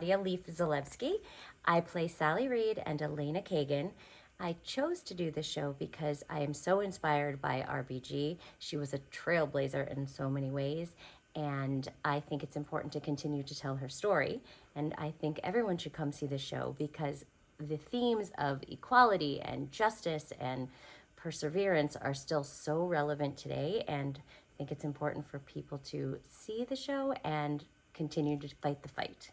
Claudia Leaf-Zalewski. I play Sally Reed and Elena Kagan. I chose to do this show because I am so inspired by RBG. She was a trailblazer in so many ways, and I think it's important to continue to tell her story. And I think everyone should come see the show because the themes of equality and justice and perseverance are still so relevant today, and I think it's important for people to see the show and continue to fight the fight.